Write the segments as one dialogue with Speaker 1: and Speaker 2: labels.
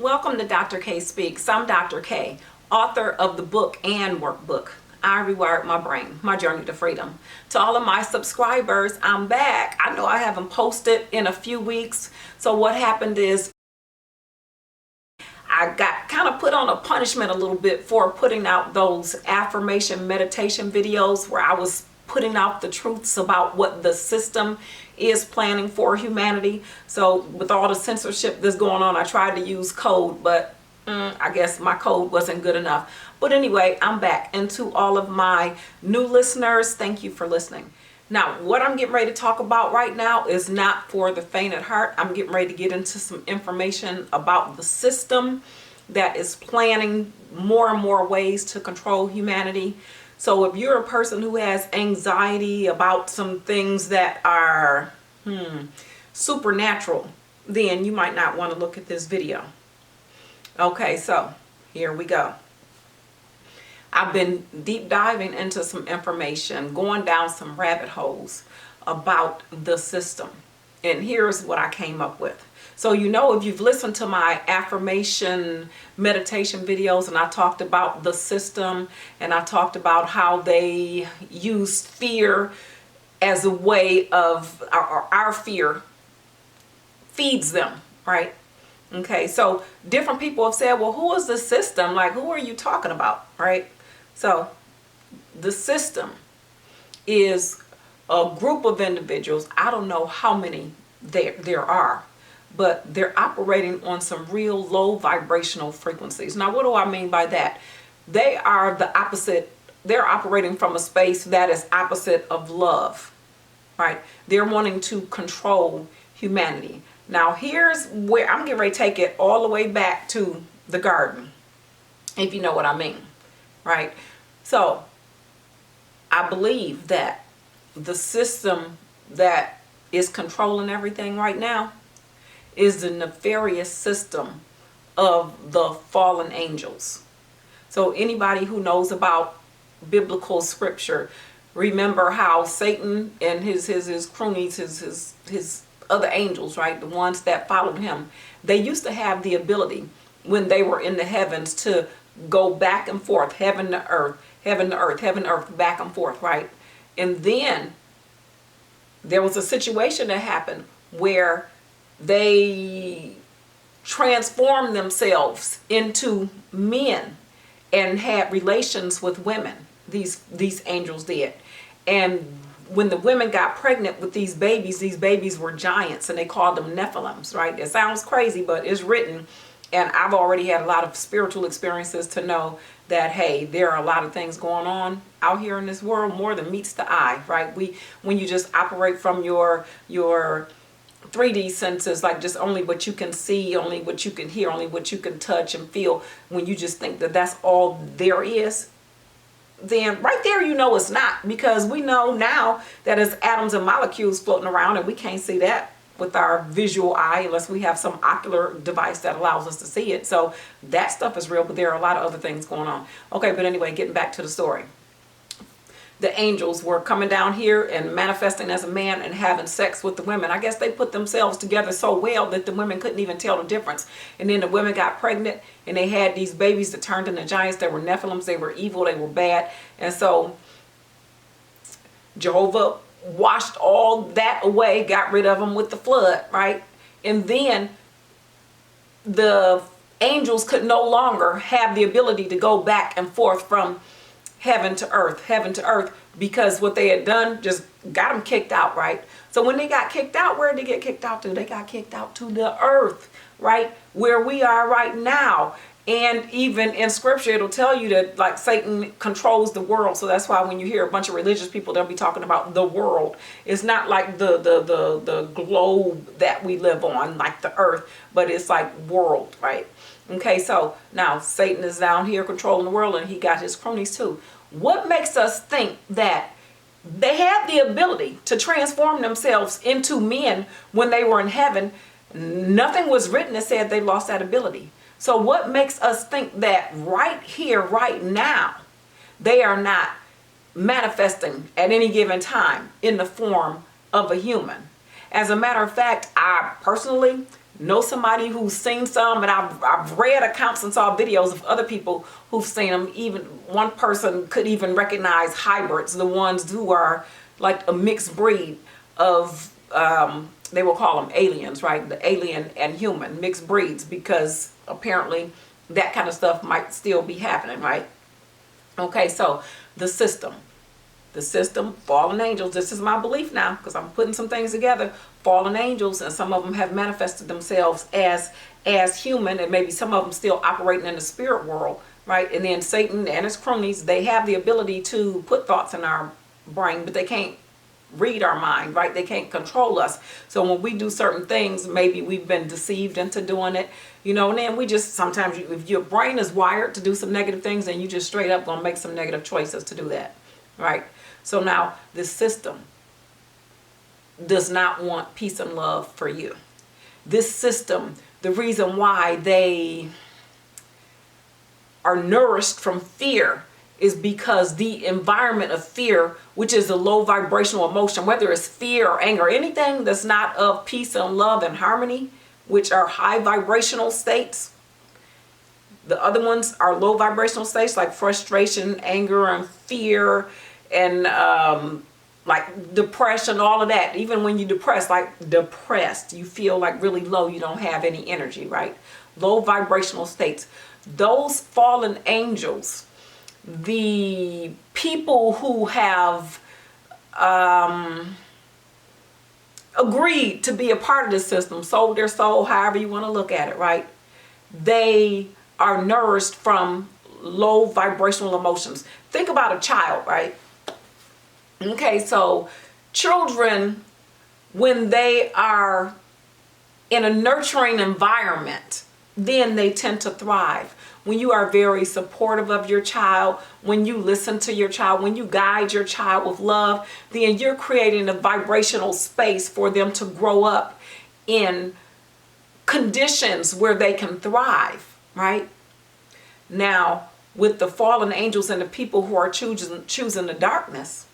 Speaker 1: Welcome to Dr. K Speaks. I'm Dr. K, author of the book and workbook, I Rewired My Brain, My Journey to Freedom. To all of my subscribers, I'm back. I know I haven't posted in a few weeks. So what happened is I got kind of put on a punishment a little bit for putting out those affirmation meditation videos where I was putting out the truths about what the system is planning for humanity. So with all the censorship that's going on, I tried to use code, but I guess my code wasn't good enough. But anyway, I'm back. And to all of my new listeners, thank you for listening. Now, what I'm getting ready to talk about right now is not for the faint at heart. I'm getting ready to get into some information about the system that is planning more and more ways to control humanity. So if you're a person who has anxiety about some things that are supernatural, then you might not want to look at this video. Okay, so here we go. I've been deep diving into some information, going down some rabbit holes about the system. And here's what I came up with. So, you know, if you've listened to my affirmation meditation videos, and I talked about the system, and I talked about how they use fear as a way of, our fear feeds them, right? Okay, so different people have said, well, who is the system? Like, who are you talking about, right? So the system is a group of individuals. I don't know how many there are, but they're operating on some real low vibrational frequencies. Now, what do I mean by that? They are the opposite. They're operating from a space that is opposite of love, right? They're wanting to control humanity. Now, here's where I'm getting ready to take it all the way back to the garden, if you know what I mean, right? So I believe that the system that is controlling everything right now is the nefarious system of the fallen angels. So anybody who knows about biblical scripture, remember how Satan and his cronies, his other angels, right, the ones that followed him, they used to have the ability when they were in the heavens to go back and forth, heaven to earth, heaven to earth, heaven to earth, back and forth, right? And then there was a situation that happened where they transformed themselves into men and had relations with women. These angels did. And when the women got pregnant with these babies were giants, and they called them Nephilims, right? It sounds crazy, but it's written. And I've already had a lot of spiritual experiences to know that, hey, there are a lot of things going on out here in this world, more than meets the eye, right? When you just operate from your 3D senses, like just only what you can see, only what you can hear, only what you can touch and feel, when you just think that that's all there is, then right there you know it's not, because we know now that it's atoms and molecules floating around, and we can't see that with our visual eye unless we have some ocular device that allows us to see it. So that stuff is real, but there are a lot of other things going on. Okay, but anyway, getting back to the story. The angels were coming down here and manifesting as a man and having sex with the women. I guess they put themselves together so well that the women couldn't even tell the difference. And then the women got pregnant and they had these babies that turned into giants. They were Nephilims. They were evil. They were bad. And so Jehovah washed all that away, got rid of them with the flood, right? And then the angels could no longer have the ability to go back and forth from heaven to earth, because what they had done just got them kicked out, right? So when they got kicked out, where did they get kicked out to? They got kicked out to the earth, right? Where we are right now. And even in scripture, it'll tell you that, like, Satan controls the world. So that's why when you hear a bunch of religious people, they'll be talking about the world. It's not like the globe that we live on, like the earth, but it's like world, right? Okay, so now Satan is down here controlling the world, and he got his cronies too. What makes us think that they had the ability to transform themselves into men when they were in heaven? Nothing was written that said they lost that ability. So what makes us think that right here, right now, they are not manifesting at any given time in the form of a human? As a matter of fact, I personally know somebody who's seen some, and I've read accounts and saw videos of other people who've seen them. Even one person could even recognize hybrids, the ones who are like a mixed breed of, they will call them aliens, right? The alien and human, mixed breeds, because apparently that kind of stuff might still be happening, right? Okay, so the system, fallen angels, this is my belief now, because I'm putting some things together. Fallen angels, and some of them have manifested themselves as human, and maybe some of them still operating in the spirit world, right? And then Satan and his cronies, they have the ability to put thoughts in our brain, but they can't read our mind, right? They can't control us. So when we do certain things, maybe we've been deceived into doing it, you know, and then we just, sometimes if your brain is wired to do some negative things, then you just straight up gonna make some negative choices to do that, right? So now this system does not want peace and love for you. This system, the reason why they are nourished from fear is because the environment of fear, which is a low vibrational emotion, whether it's fear or anger, anything that's not of peace and love and harmony, which are high vibrational states. The other ones are low vibrational states like frustration, anger, and fear, and like depression, all of that. Even when you're depressed, you feel like really low, you don't have any energy, right? Low vibrational states. Those fallen angels, the people who have agreed to be a part of this system, sold their soul, however you want to look at it, right? They are nourished from low vibrational emotions. Think about a child, right? Okay, so children, when they are in a nurturing environment, then they tend to thrive. When you are very supportive of your child, when you listen to your child, when you guide your child with love, then you're creating a vibrational space for them to grow up in conditions where they can thrive, right? Now, with the fallen angels and the people who are choosing the darkness,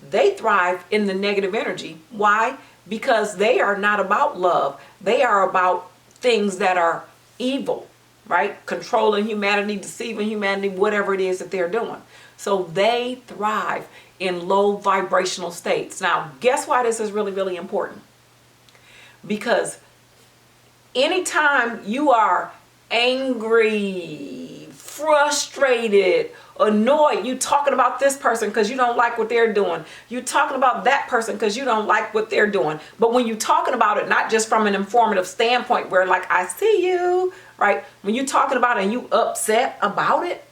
Speaker 1: they thrive in the negative energy. Why? Because they are not about love. They are about things that are evil, right? Controlling humanity, deceiving humanity, whatever it is that they're doing. So they thrive in low vibrational states. Now, guess why this is really, really important? Because anytime you are angry, frustrated, annoyed, you talking about this person because you don't like what they're doing. You talking about that person because you don't like what they're doing. But when you talking about it, not just from an informative standpoint where like, I see you, right? When you talking about it and you upset about it,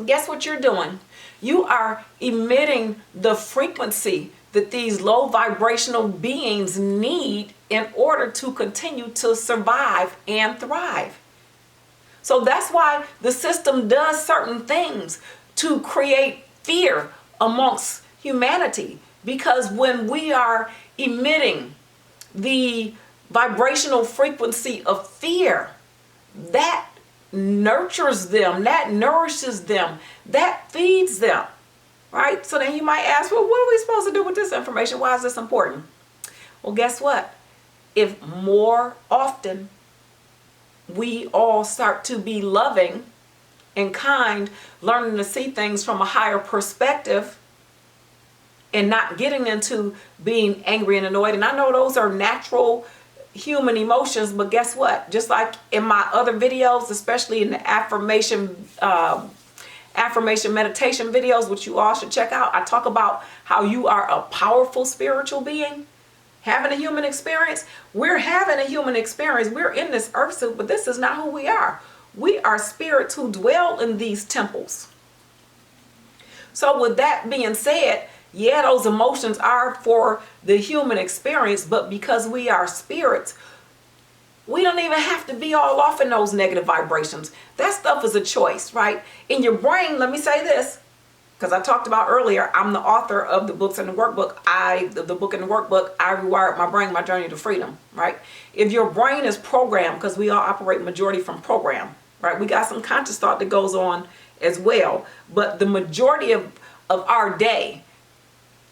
Speaker 1: guess what you're doing? You are emitting the frequency that these low vibrational beings need in order to continue to survive and thrive. So that's why the system does certain things to create fear amongst humanity. Because when we are emitting the vibrational frequency of fear, that nurtures them, that nourishes them, that feeds them, right? So then you might ask, well, what are we supposed to do with this information? Why is this important? Well, guess what? If more often we all start to be loving and kind, learning to see things from a higher perspective and not getting into being angry and annoyed. And I know those are natural human emotions, but guess what? Just like in my other videos, especially in the affirmation meditation videos, which you all should check out, I talk about how you are a powerful spiritual being. Having a human experience, we're having a human experience. We're in this earth suit, but this is not who we are. We are spirits who dwell in these temples. So with that being said, yeah, those emotions are for the human experience, but because we are spirits, we don't even have to be all off in those negative vibrations. That stuff is a choice, right? In your brain, let me say this, because I talked about earlier, I'm the author of the books and the workbook. The book and the workbook, I Rewired My Brain, My Journey to Freedom, right? If your brain is programmed, because we all operate majority from program, right? We got some conscious thought that goes on as well. But the majority of our day,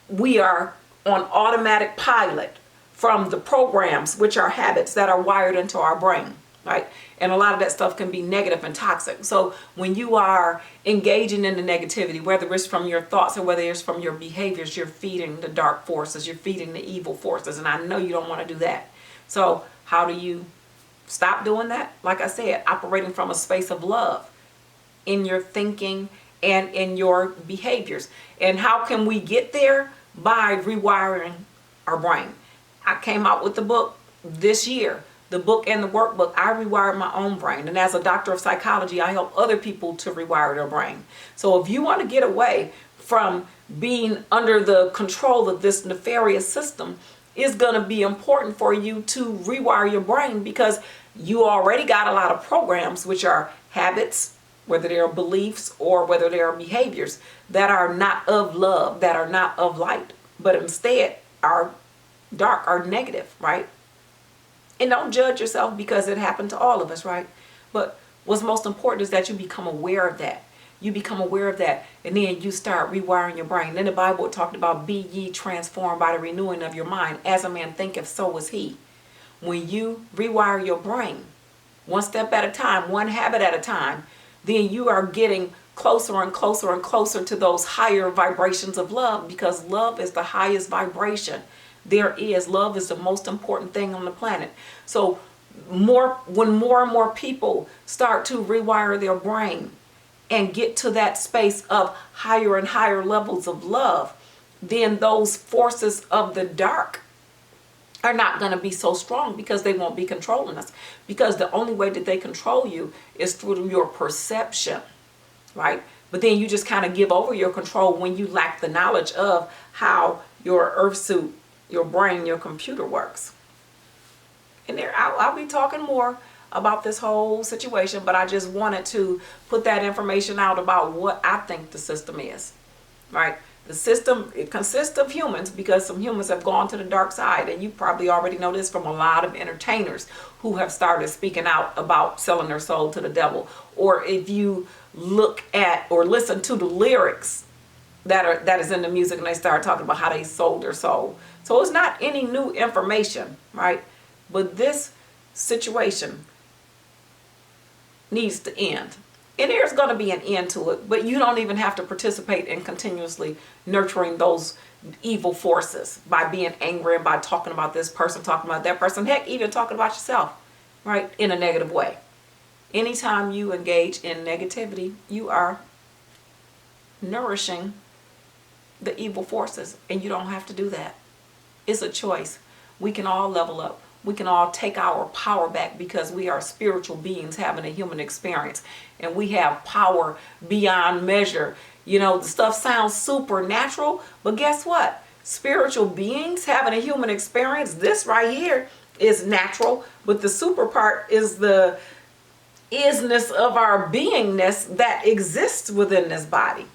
Speaker 1: we are on automatic pilot from the programs, which are habits that are wired into our brain, right? And a lot of that stuff can be negative and toxic. So when you are engaging in the negativity, whether it's from your thoughts or whether it's from your behaviors, you're feeding the dark forces, you're feeding the evil forces. And I know you don't want to do that. So how do you stop doing that? Like I said, operating from a space of love in your thinking and in your behaviors. And how can we get there? By rewiring our brain. I came out with the book this year, the book and the workbook. I rewired my own brain. And as a doctor of psychology, I help other people to rewire their brain. So if you want to get away from being under the control of this nefarious system, it's going to be important for you to rewire your brain, because you already got a lot of programs, which are habits, whether they are beliefs or whether they are behaviors, that are not of love, that are not of light, but instead are dark, are negative, right? And don't judge yourself, because it happened to all of us, right? But what's most important is that you become aware of that. You become aware of that, and then you start rewiring your brain. Then the Bible talked about, be ye transformed by the renewing of your mind. As a man thinketh, so is he. When you rewire your brain, one step at a time, one habit at a time, then you are getting closer and closer and closer to those higher vibrations of love, because love is the highest vibration there is. Love is the most important thing on the planet. So when more and more people start to rewire their brain and get to that space of higher and higher levels of love, then those forces of the dark are not going to be so strong, because they won't be controlling us. Because the only way that they control you is through your perception, right? But then you just kind of give over your control when you lack the knowledge of how your earth suit, your brain, your computer works. And there, I'll be talking more about this whole situation, but I just wanted to put that information out about what I think the system is, right? The system, it consists of humans, because some humans have gone to the dark side, and you probably already know this from a lot of entertainers who have started speaking out about selling their soul to the devil. Or if you look at or listen to the lyrics that is in the music, and they start talking about how they sold their soul. So it's not any new information, right? But this situation needs to end. And there's going to be an end to it, but you don't even have to participate in continuously nurturing those evil forces by being angry and by talking about this person, talking about that person, heck, even talking about yourself, right, in a negative way. Anytime you engage in negativity, you are nourishing the evil forces, and you don't have to do that. It's a choice. We can all level up. We can all take our power back, because we are spiritual beings having a human experience, and we have power beyond measure. You know, the stuff sounds supernatural, but guess what? Spiritual beings having a human experience, this right here is natural, but the super part is the isness of our beingness that exists within this body.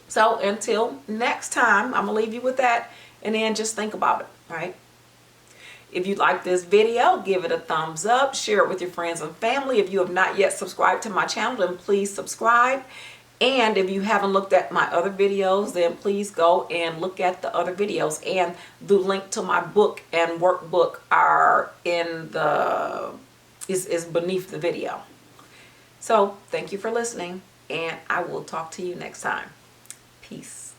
Speaker 1: So until next time, I'm going to leave you with that, and then just think about it, right? If you like this video, give it a thumbs up, share it with your friends and family. If you have not yet subscribed to my channel, then please subscribe. And if you haven't looked at my other videos, then please go and look at the other videos. And the link to my book and workbook are in the is beneath the video. So thank you for listening, and I will talk to you next time. Peace.